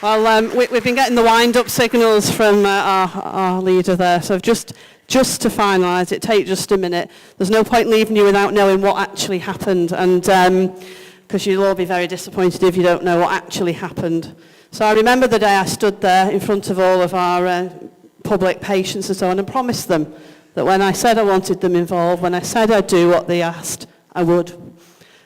Well, we've been getting the wind-up signals from our leader there, so just to finalise, it take just a minute. There's no point leaving you without knowing what actually happened, and because you'll all be very disappointed if you don't know what actually happened. So I remember the day I stood there in front of all of our public patients and so on and promised them that when I said I wanted them involved, when I said I'd do what they asked, I would.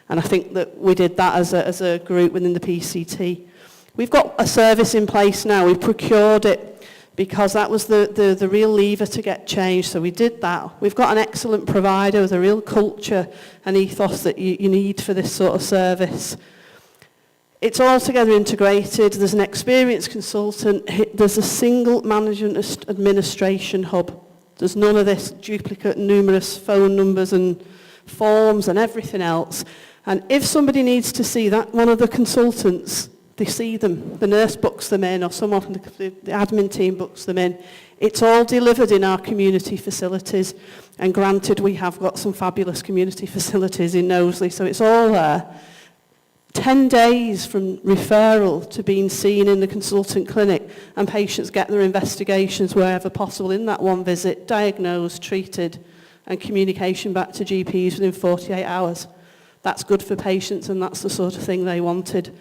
And I think that we did that as a group within the PCT. We've got a service in place now. We've procured it because that was the real lever to get change. So we did that. We've got an excellent provider with a real culture and ethos that you need for this sort of service. It's all together integrated. There's an experienced consultant. There's a single management administration hub. There's none of this duplicate, numerous phone numbers and forms and everything else. And if somebody needs to see that, one of the consultants, they see them. The nurse books them in, or someone from the admin team books them in. It's all delivered in our community facilities. And granted, we have got some fabulous community facilities in Knowsley, so it's all there. 10 days from referral to being seen in the consultant clinic, and patients get their investigations wherever possible in that one visit, diagnosed, treated, and communication back to GPs within 48 hours. That's good for patients, and that's the sort of thing they wanted.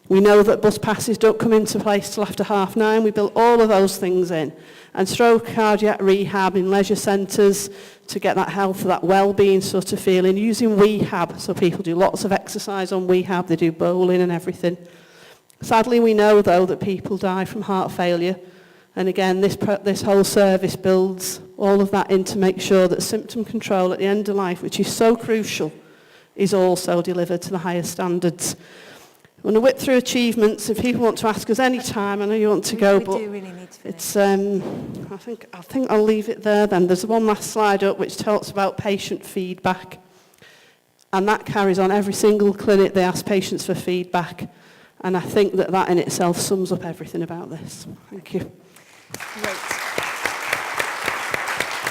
We know that bus passes don't come into place till after 9:30. We built all of those things in. And stroke, cardiac rehab in leisure centres to get that health, that well-being sort of feeling, using WeHab. So people do lots of exercise on WeHab. They do bowling and everything. Sadly, we know, though, that people die from heart failure. And again, this whole service builds all of that in to make sure that symptom control at the end of life, which is so crucial, is also delivered to the highest standards. I'm going to whip through achievements. If people want to ask us any time, I know you want to go, but we do really need to finish. It's. I think I'll leave it there. Then there's one last slide up which talks about patient feedback, and that carries on every single clinic. They ask patients for feedback, and I think that in itself sums up everything about this. Thank you. Great.